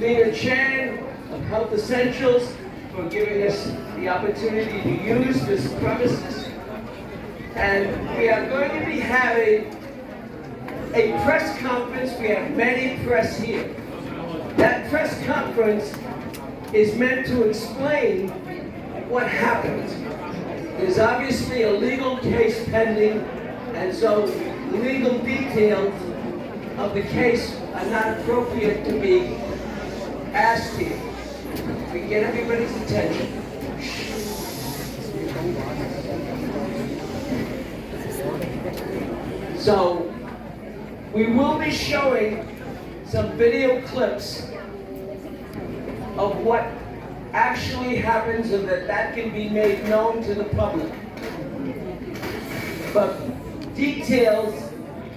Selena Chan of Health Essentials for giving us the opportunity to use this premises. And we are going to be having a press conference. We have many press here. That press conference is meant to explain what happened. There's obviously a legal case pending, and so the legal details of the case are not appropriate to be asked here. We get everybody's attention. So, we will be showing some video clips of what actually happens so that can be made known to the public. But details,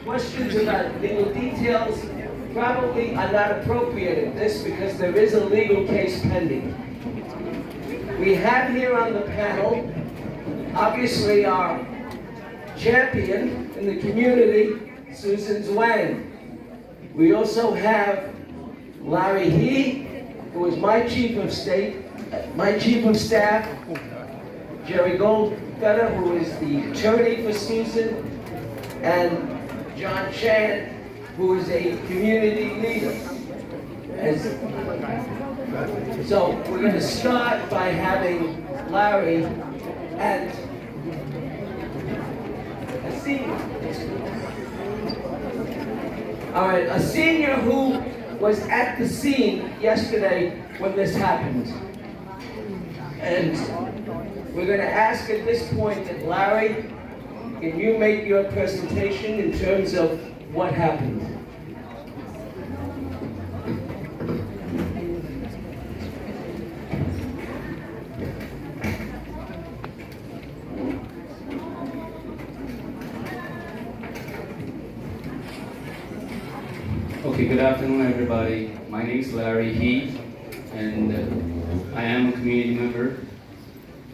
questions about legal details probably are not appropriate in this because there is a legal case pending. We have here on the panel, obviously our champion in the community, Susan Zhuang. We also have Larry He, who is my chief of staff, Jerry Goldfeder, who is the attorney for Susan, and John Chan, who is a community leader. So we're going to start by having Larry and a senior. All right, a senior who was at the scene yesterday when this happened. And we're going to ask at this point that Larry, can you make your presentation in terms of what happened? Okay, good afternoon, everybody. My name is Larry He, and I am a community member.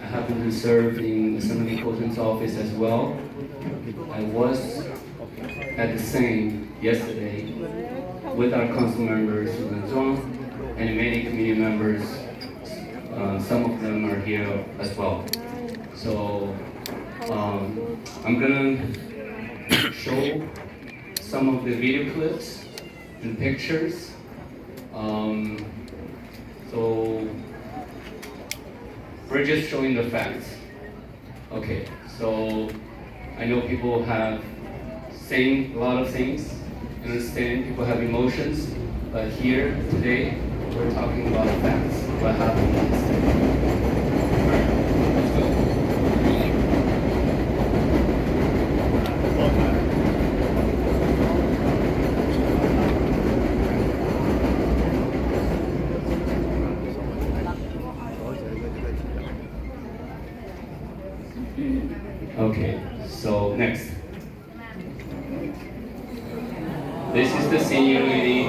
I happen to serve in the Assembly Coachman's office as well. I was at the same yesterday with our council members, Zhuang, and many community members. Some of them are here as well. So I'm gonna show some of the video clips and pictures. So we're just showing the facts. Okay, so I know people have saying a lot of things, understand people have emotions, but here today we're talking about facts, what happened yesterday. Alright, let's go. Okay, so next. This is the senior lady.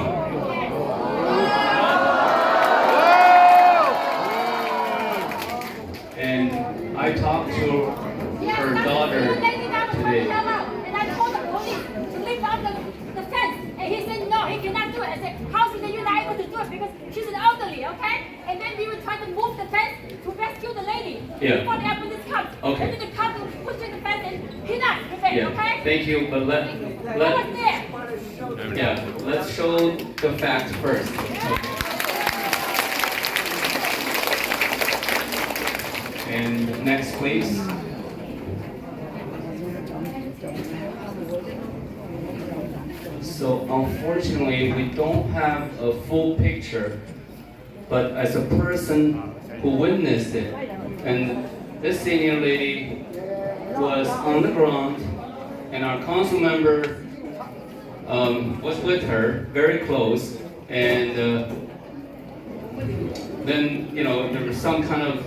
And I talked to her daughter today. And I told the police to lift up the fence. And he said, no, he cannot do it. I said, how is it you're not able to do it? Because she's an elderly, okay? And then we were trying to move the fence to rescue the lady. Yeah. Before the ambulance comes. Okay. And then the car pushing the fence and he not the fence, Yeah, okay? thank you, but let's show the facts first. Okay. And next, please. So unfortunately, we don't have a full picture, but as a person who witnessed it, and this senior lady was on the ground, and our council member was with her, very close, and then, you know, there was some kind of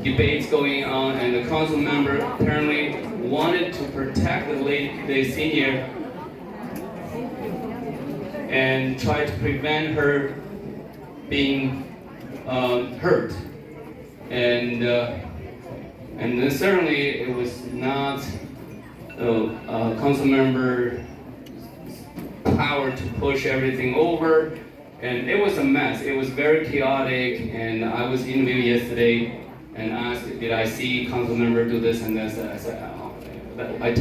debates going on, and the council member apparently wanted to protect the senior and try to prevent her being hurt. And then certainly it was not council member power to push everything over. And it was a mess. It was very chaotic, and I was interviewed yesterday and asked, did I see council member do this and this? And I said, oh, I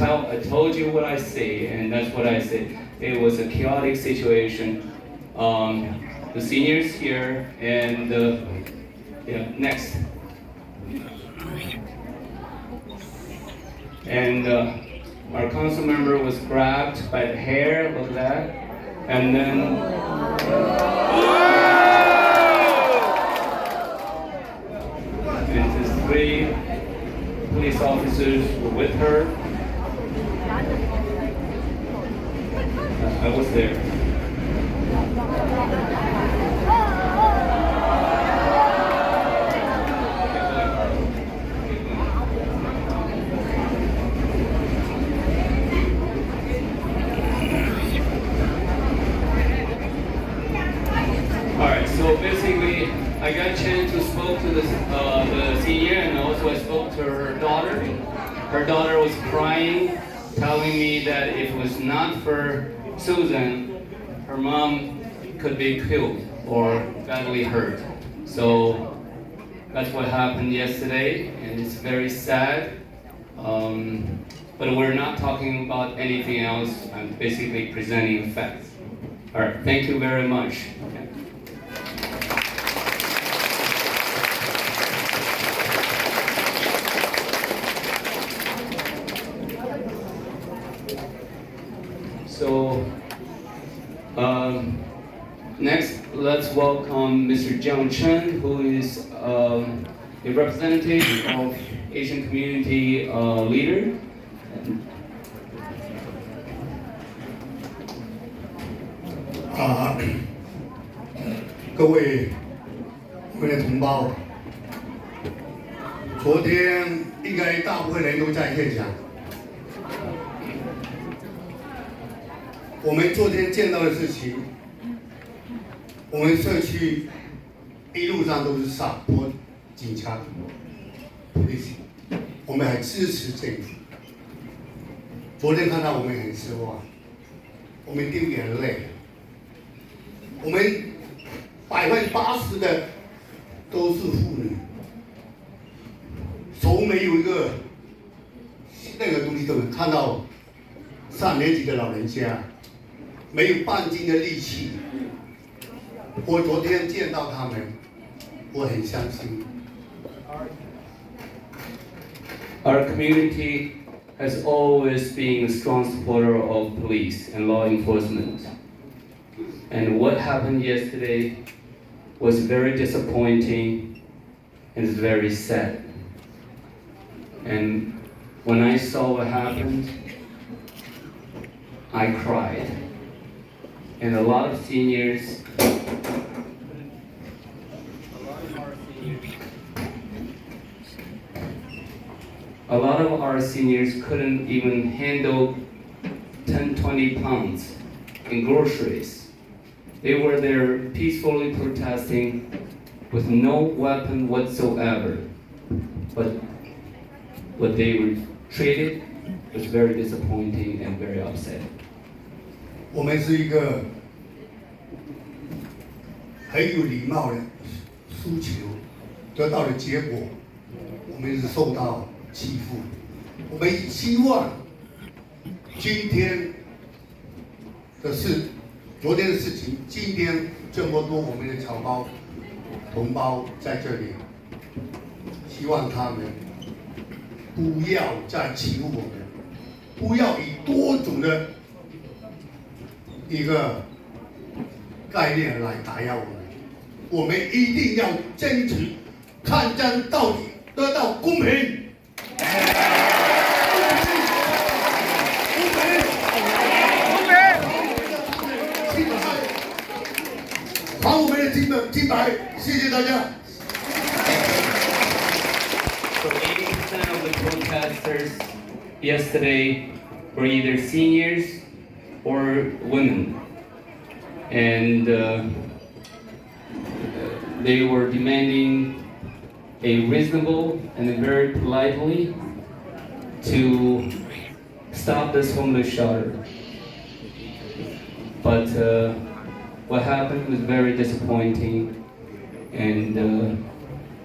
told you what I say, and that's what I said. It was a chaotic situation. The seniors here, and yeah, next. And our council member was grabbed by the hair, look at that, and then and his 3 police officers were with her. I was there. So basically, I got a chance to speak to the senior, and also I spoke to her daughter. Her daughter was crying, telling me that if it was not for Susan, her mom could be killed or badly hurt. So that's what happened yesterday, and it's very sad. But we're not talking about anything else. I'm basically presenting facts. All right, thank you very much. So, next, let's welcome Mr. Zhuang, who is a representative of Asian community leader. 各位我们的同胞，昨天应该大部分人都在现场。我们昨天见到的事情，我们社区一路上都是support警察 police， 我们还支持政府。昨天看到我们很失望，我们流眼泪。我们80%的都是妇女，手没有一个任何东西都能看到3年级的老人家。 没有半斤的力气，我昨天见到他们，我很伤心。Our community has always been a strong supporter of police and law enforcement. And what happened yesterday was very disappointing and very sad. And when I saw what happened, I cried. And a lot of seniors, couldn't even handle 10-20 pounds in groceries. They were there peacefully protesting with no weapon whatsoever. But what they were treated was very disappointing and very upsetting. 我们是一个很有礼貌的诉求，得到的结果，我们是受到欺负。我们希望今天的事，昨天的事情，今天这么多我们的侨胞同胞在这里，希望他们不要再欺负我们，不要以多种的 一个概念来打压我们，我们一定要争取抗战到底，得到公平。还我们的金牌，谢谢大家。 So 80% of the protesters yesterday were either seniors or women, and they were demanding a reasonable and very politely to stop this homeless shelter. But what happened was very disappointing, and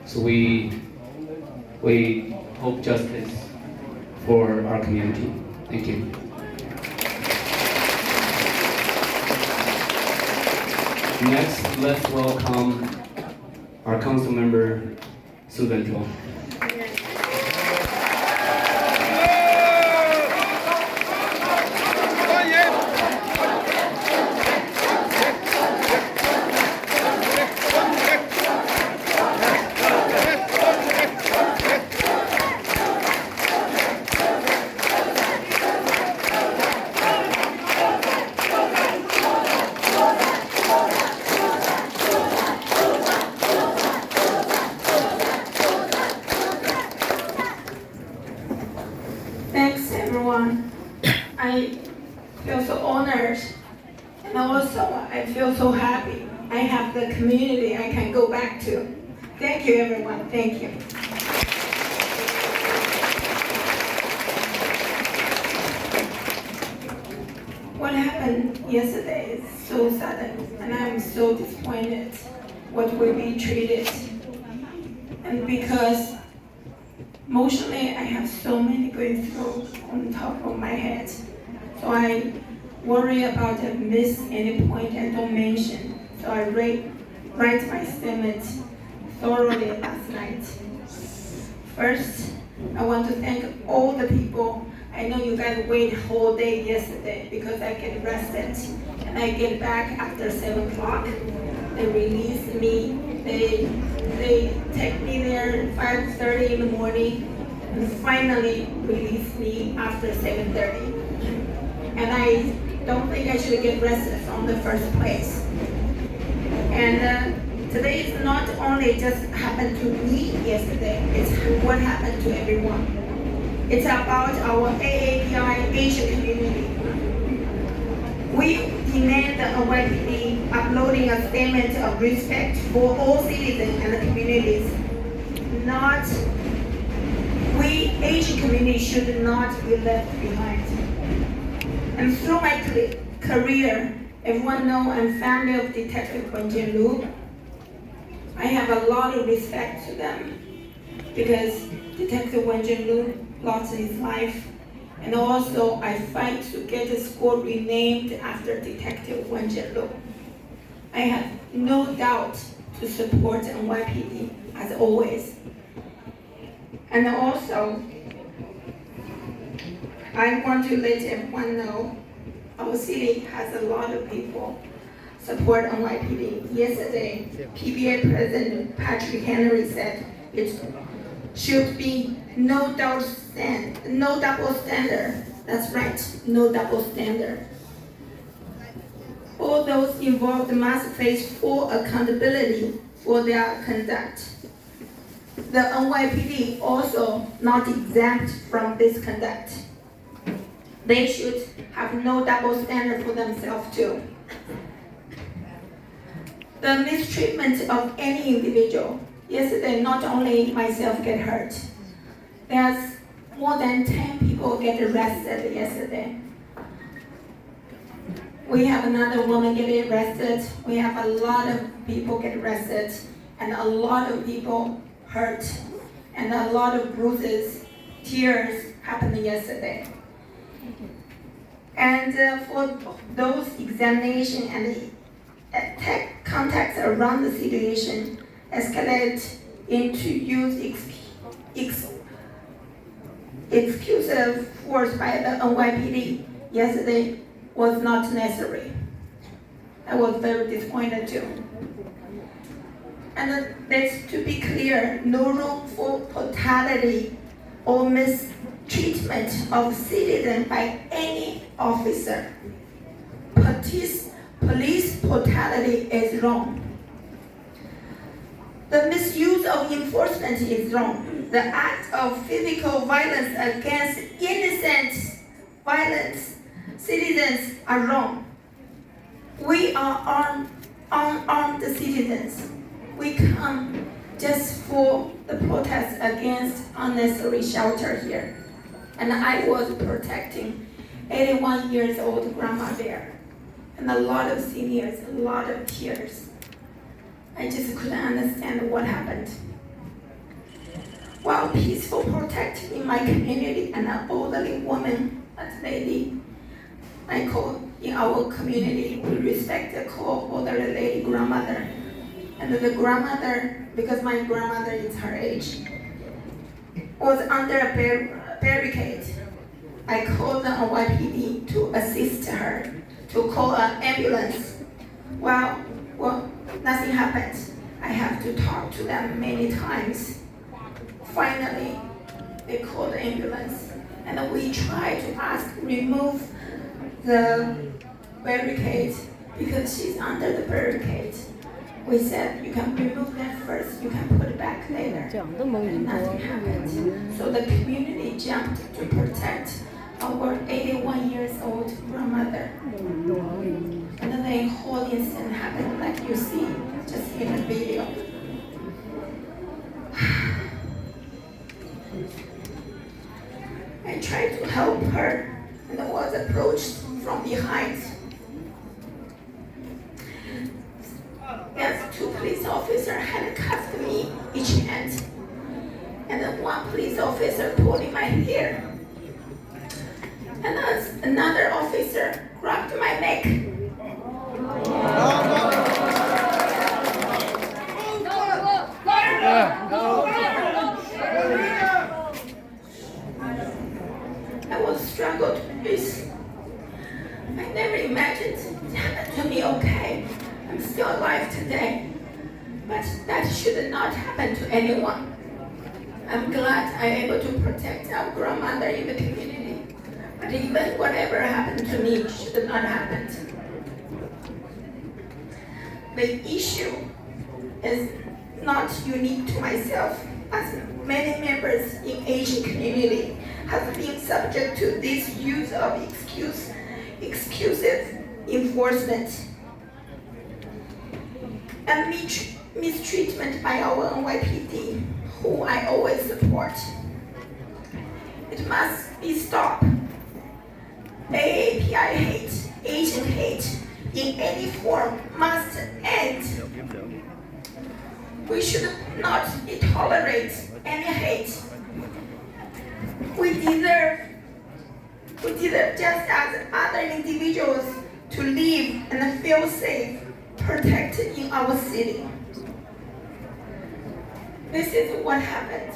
so we hope justice for our community. Thank you. Next, let's welcome our council member, Zhuang. Thanks, everyone. I feel so honored, and also I feel so happy. I have the community I can go back to. Thank you, everyone. Thank you. What happened yesterday is so sudden, and I'm so disappointed what will be treated. And because emotionally, I have so many going through on top of my head. So I worry about to miss any point I don't mention. So I write my statement thoroughly last night. First, I want to thank all the people. I know you guys waited whole day yesterday because I get rested. And I get back after 7 o'clock. They released me. They take me there 5:30 in the morning and finally release me after 7:30. And I don't think I should get rested from the first place. And today is not only just happened to me yesterday, it's what happened to everyone. It's about our AAPI Asian community. We demand the NYPD uploading a statement of respect for all citizens and the communities. We Asian community should not be left behind. And through my career, everyone knows I'm family of Detective Wen Jianlu. I have a lot of respect to them because Detective Wen Jianlu lost his life. And also, I fight to get the school renamed after Detective Wen Jianlu. I have no doubt to support NYPD, as always. And also, I want to let everyone know our city has a lot of people support NYPD. Yesterday, PBA President Patrick Henry said it should be no double standard. That's right, no double standard. All those involved must face full accountability for their conduct. The NYPD also not exempt from this conduct. They should have no double standard for themselves too. The mistreatment of any individual. Yesterday, not only myself get hurt. There's more than 10 people get arrested yesterday. We have another woman get arrested. We have a lot of people get arrested, and a lot of people hurt, and a lot of bruises, tears happened yesterday. And for those examination and context around the situation escalate into use exclusive force by the NYPD yesterday was not necessary. I was very disappointed too. And let's to be clear, no room for brutality or mistreatment of citizens by any officer. Police brutality is wrong. The misuse of enforcement is wrong. The act of physical violence against innocent citizens are wrong. We are unarmed citizens. We come just for the protest against unnecessary shelter here. And I was protecting 81 years old grandma there. and a lot of seniors, a lot of tears. I just couldn't understand what happened. While peaceful protecting in my community, and an elderly woman, a lady, I call in our community, we respect the call elderly lady grandmother. And the grandmother, because my grandmother is her age, was under a barricade. I called the NYPD to assist her, to call an ambulance. Well, nothing happened. I have to talk to them many times. Finally, they called the ambulance, and we tried to remove the barricade because she's under the barricade. We said, you can remove that first, you can put it back later. And nothing happened. So the community jumped to protect our 81 years old grandmother. And then the whole incident happened like you see just in the video. I tried to help her and I was approached from behind. There's 2 police officers handcuffed me each hand, and then 1 police officer pulling my hair. And then another officer grabbed my neck. I was struggled with this. I never imagined it happened to me. Okay, I'm still alive today, but that should not happen to anyone. I'm glad I'm able to protect our grandmother in the community, but even whatever happened to me should not happen. The issue is not unique to myself, as many members in Asian community have been subject to this use of exclusive enforcement and mistreatment by our NYPD, who I always support. It must be stopped. AAPI hate, Asian hate, in any form must end. We should not tolerate any hate. We deserve just as other individuals to live and feel safe, protected in our city. This is what happened.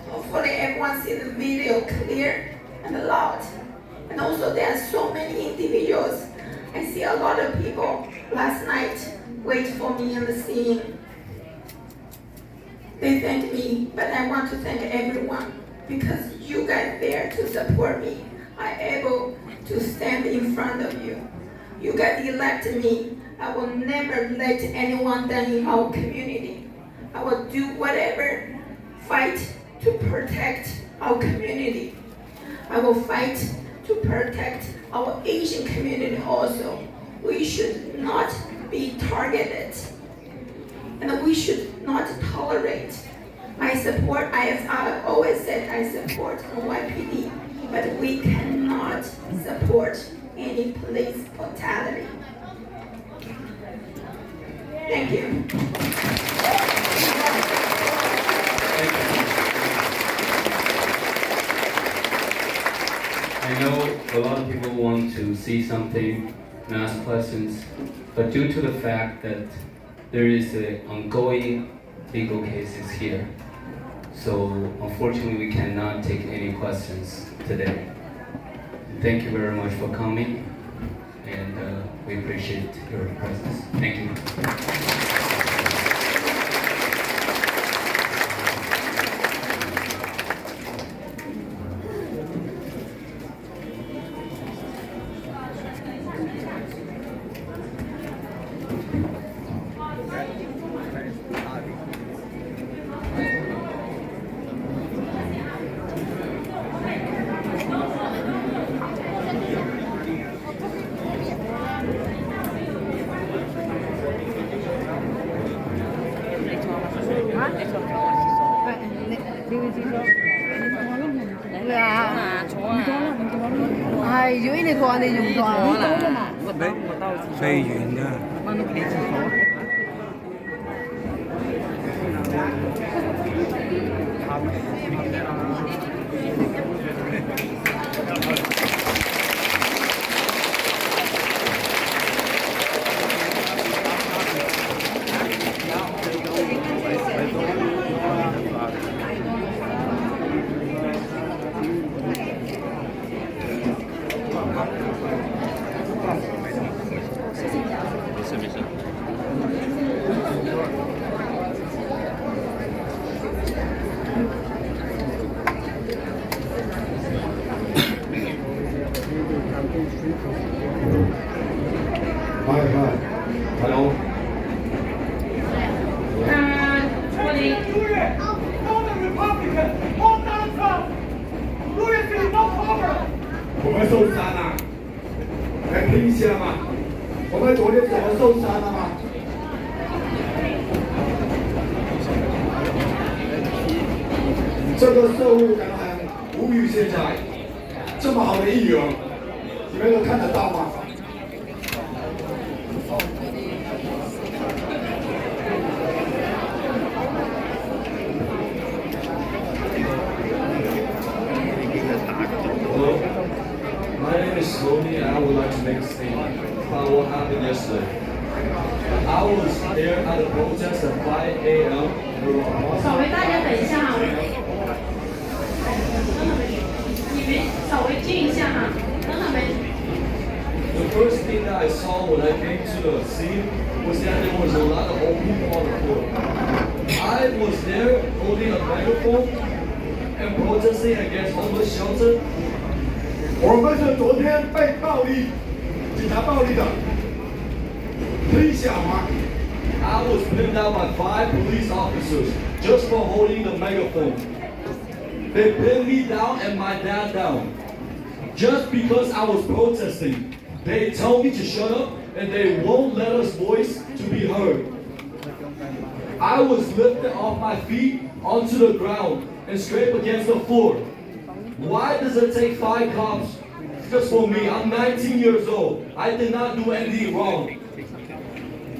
Hopefully everyone sees the video clear and loud. And also there are so many individuals. I see a lot of people last night wait for me on the scene. They thank me, but I want to thank everyone because you guys there to support me. I'm able to stand in front of you. You guys elected me. I will never let anyone down in our community. I will do whatever, fight to protect our community. I will fight to protect our Asian community also. We should not be targeted, and we should not tolerate. I always said I support NYPD, but we cannot support any police brutality. Thank you. I know a lot of people want to see something and ask questions, but due to the fact that there is an ongoing legal cases here, so unfortunately we cannot take any questions today. Thank you very much for coming, and we appreciate your presence. Thank you. 係，如果你講你用咗啊，未完啊！問到幾清楚。Hello. Republican, all Donald Trump. Louis is no cover. 我们受伤了，来听一下嘛。我们昨天怎么受伤了嘛？这个社会感到很无语，现在这么好的议员，你们都看得到吗？ Hello. My name is Tony, and I would like to make a statement about what happened yesterday. I was there at the protest at 5 a.m. 稍微大家等一下哈，你们稍微静一下哈，等他们。The first thing that I saw when I came to the scene was that there was a lot of old people on the floor. I was there holding a microphone and protesting against homeless shelter. 我们是昨天被暴力、警察暴力的推小吗？ I was pinned out by 5 police officers just for holding the megaphone. They pinned me down and my dad down. Just because I was protesting. They told me to shut up and they won't let us voice to be heard. I was lifted off my feet onto the ground and scraped against the floor. Why does it take 5 cops just for me? I'm 19 years old. I did not do anything wrong.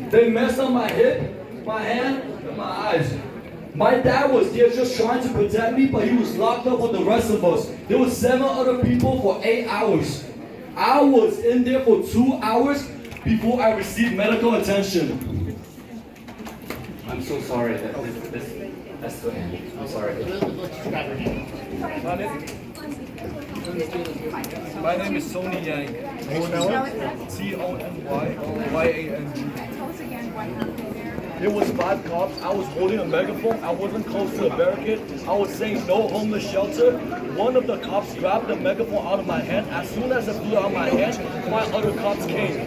They messed up my hip, my hand, and my eyes. My dad was there just trying to protect me, but he was locked up with the rest of us. There was 7 other people for 8 hours. I was in there for 2 hours before I received medical attention. I'm so sorry that that's the end. I'm sorry. My name is Tony Yang. Tonyang. There was 5 cops. I was holding a megaphone. I wasn't close to the barricade. I was saying no homeless shelter. One of the cops grabbed the megaphone out of my hand. As soon as it flew out of my hand, 5 other cops came.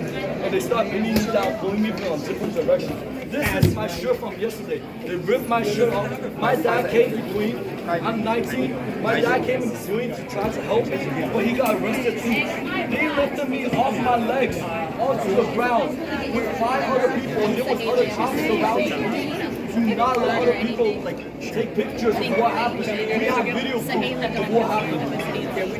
And they started pinning me down, pulling me from different directions. This is my shirt from yesterday. They ripped my shirt off. My dad came between. I'm 19. My dad came in between to try to help me, but he got arrested too. They lifted me off my legs onto the ground with 5 other people, and there was other cops surrounding me. Do not let other people take pictures of what happened. We have video proof of what happened.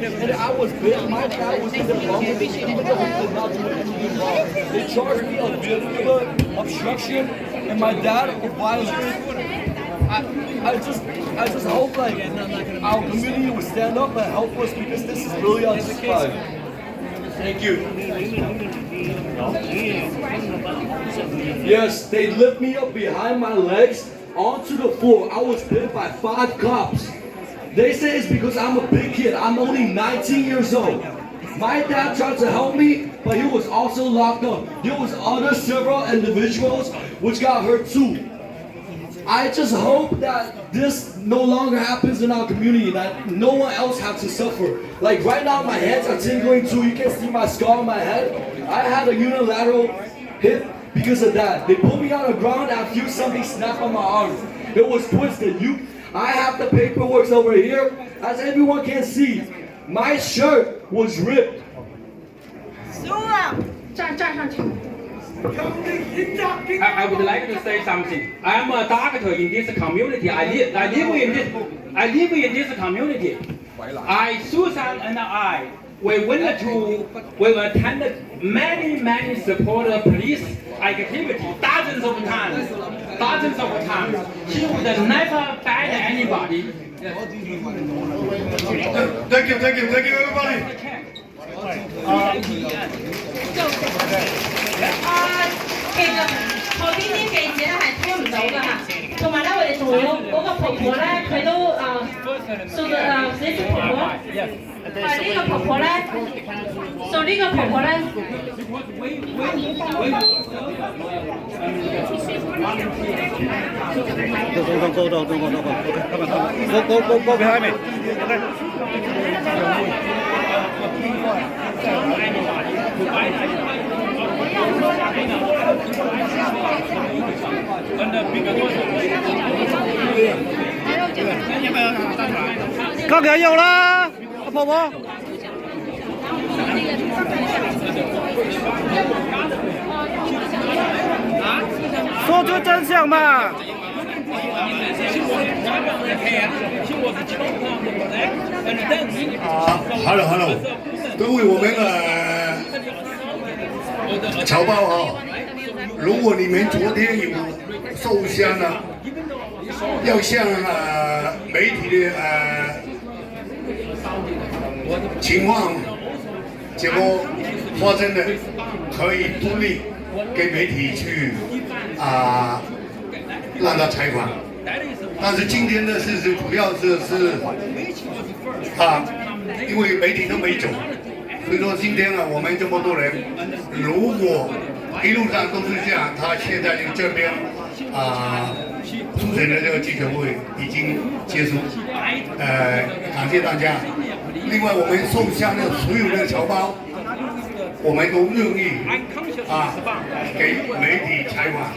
And I was bit. My dad was in the wrong, even though he did not do anything wrong. They charged me of vehicular obstruction and my dad of violence. I just hope our community would stand up and help us because this is really unjustified. Thank you. Yes, they lift me up behind my legs onto the floor. I was pinned by 5 cops. They say it's because I'm a big kid. I'm only 19 years old. My dad tried to help me, but he was also locked up. There was other several individuals which got hurt too. I just hope that this no longer happens in our community, that no one else has to suffer. Like right now, my hands are tingling too. You can see my scar on my head. I had a unilateral hit because of that. They put me on the ground and I feel something snap on my arm. It was twisted. I have the paperwork over here. As everyone can see, my shirt was ripped. I would like to say something. I am a doctor in this community. I live in this community. Susan and I we attended many supporter police activity dozens of times. He would never bad anybody. Thank you, everybody. 其實後邊啲記者咧係聽唔到㗎嚇，同埋咧我哋仲有嗰個婆婆咧，佢都數到寫住婆婆，係呢個婆婆咧，數呢個婆婆咧。Go behind me. Có kìa nhiều啦，阿婆婆。说出真相嘛！Hello， 各位我们侨胞哈，如果你们昨天有受伤了，要向媒体的情况结果发生的，可以独立给媒体去让他采访。但是今天的事情主要是因为媒体都没走，所以说今天我们这么多人，如果一路上都是这样，他现在就这边主持人的这个记者会已经结束，感谢大家。另外，我们受伤的所有的侨胞，我们都愿意给媒体采访，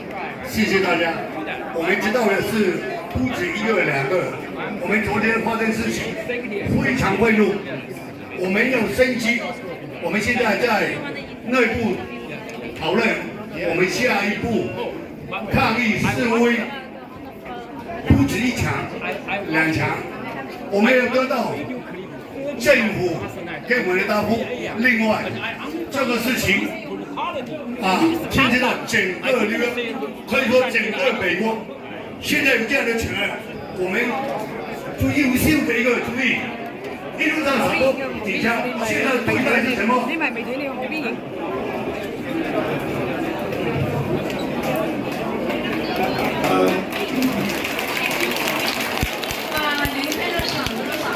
谢谢大家。我们知道的是不止一个两个，我们昨天发生事情非常愤怒，我们有生气，我们现在在内部讨论，我们下一步抗议示威，不止一场、两场，我们有得到政府给我们的答复。另外，这个事情牵涉到整个这个，可以说整个美国，现在有这样的权，我们就优秀的一个主意。一路上什么底下，现在对待是什么？你买美腿，你用边影？林飞的场子都傻了。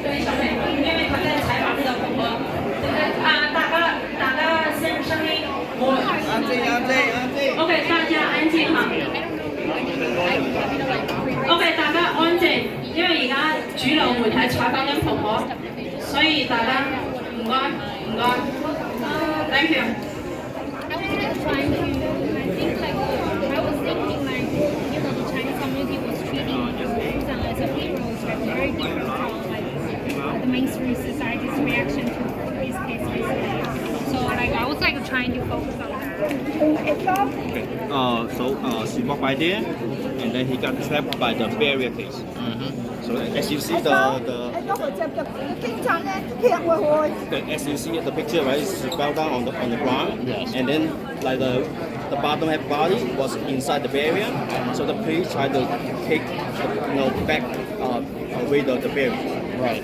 对小妹，因为他在采访这个婆婆。大家聲音，安靜。OK， 大家安靜嚇。OK， 大家安靜，因為而家主流媒體採訪緊婆婆，所以大家唔該。Thank you。I was thinking like, you know, the Chinese community was treating Zhuang as a hero, but very different from like the mainstream society's reaction to these cases. So like I was like trying to focus on that. So she walked by there, and then he got trapped by the barrier case. So as you see as you see the picture, right, she fell down on the ground, yes. And then like the bottom half body was inside the barrier, so the police tried to take back away the barrier. Right.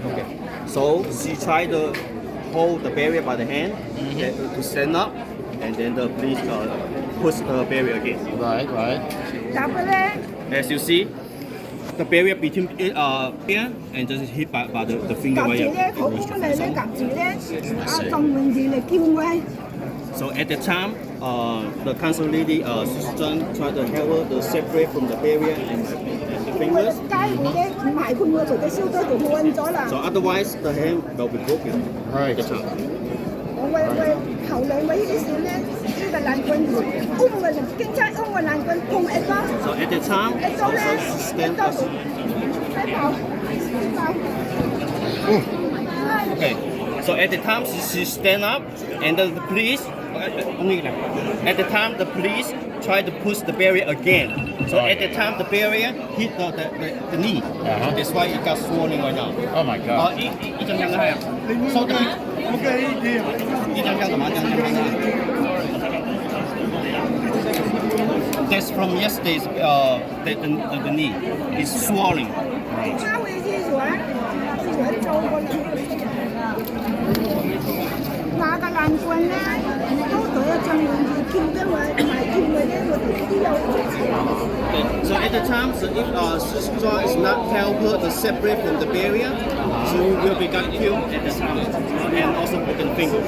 Okay. So she tried to hold the barrier by the hand to stand up, and then the police push the barrier again. Right. As you see, the barrier between here and just hit by the finger right here. So at the time, the council lady Zhuang tried to help her to separate from the barrier and the fingers. So otherwise, the hand will be broken. Right. At the time. So at the time, also stand up. Okay. So at the time, she stand up, and then the police At the time, the police tried to push the barrier again. So at the time, the barrier hit the knee. So that's why it got swollen right now. Oh my God. So that's from yesterday's the knee. It's swelling. So at the time, so if Zhuang is not help her to separate from the barrier, she will be got killed at the time and also broken finger.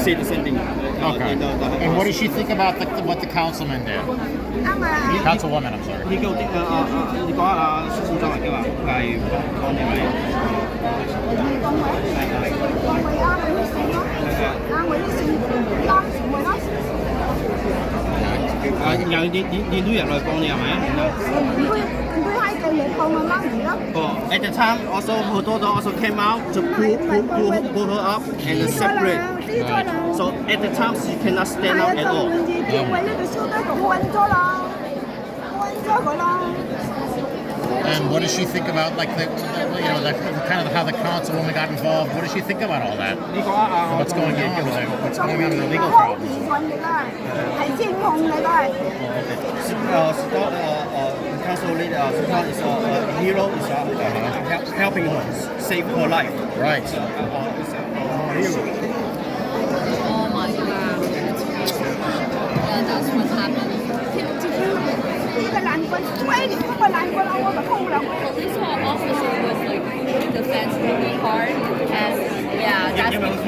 Say the same thing. Okay. And what does she think about what the councilman did? Councilwoman, I'm sorry. At the time, also her daughter also came out to pull her up and separate. Right. So at the time, she cannot stand up at all. And what does she think about like the kind of how the councilwoman got involved? What does she think about all that? What's going on? What's going on in the legal problems? Council leader is a hero, is helping her save her life. Right. Oh my God. Yeah, that's what happened. Police officer was like pushing the fence really hard, and yeah, that's because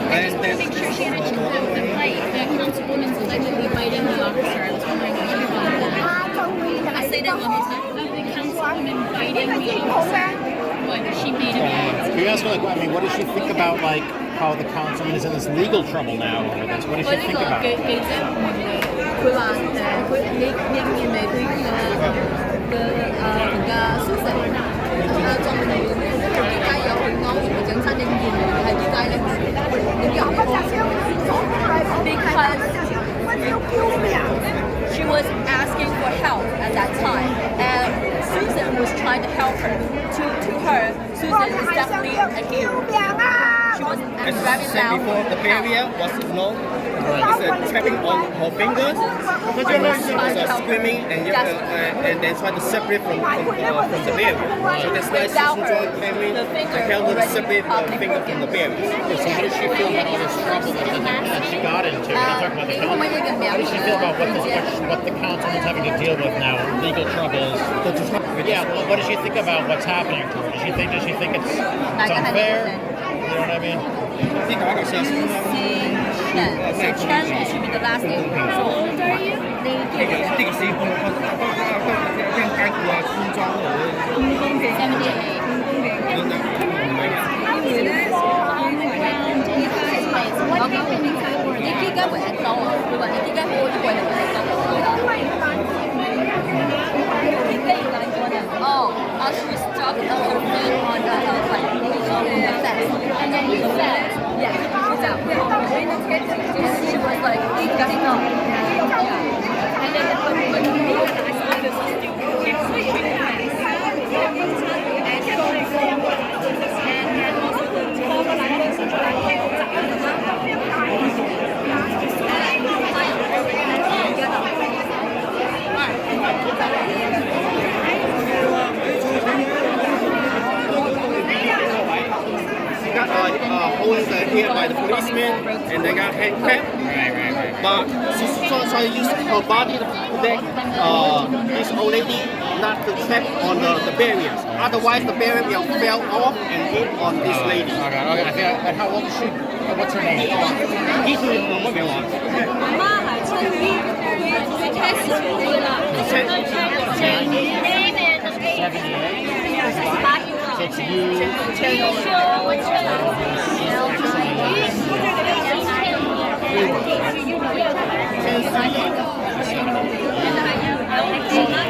I just want to make sure she understood the fight. The councilwoman's allegedly biting the officer. I was wondering if you found that. I say that one more time. The councilwoman biting the officer. What? She made a Can you ask her, like, I mean, what does she think about, like, how the councilman is in this legal trouble now over this? What does she think about it? 佢話佢你認唔認為佢同個消息同個狀態點解有去安全嘅警察認認為係點解咧？Because she was asking for help at that time, and Susan was trying to help her. To her, Susan is definitely a hero. She was As I said before, the barrier was trapping on her fingers. She was screaming and then trying to separate from the barrier. So that's why Susan came in to help her to separate the finger from the barrier. So how does she feel about all this trouble that she got into? Talk about the council. How does she feel about what the councilman's having to deal with now? Legal troubles. Yeah. Well, what does she think about what's happening to her? Does she think it's unfair? You know what I mean? Chen should be the last name. How old are you? she's stuck her foot on the fence. And then he said, yeah, she's out. She was like, getting up. And then when he realized that this was kept switching hands. And also told her like this and tried to get out of the mouth. She got holding here by the policeman and they got handcuffed. But she's trying to use her body to protect this old lady not to trap on the barriers. Otherwise, the barrier will fall off and hit on this lady. Okay. And how old is she? What's her name? 我没玩。我妈还趁最开始回了78。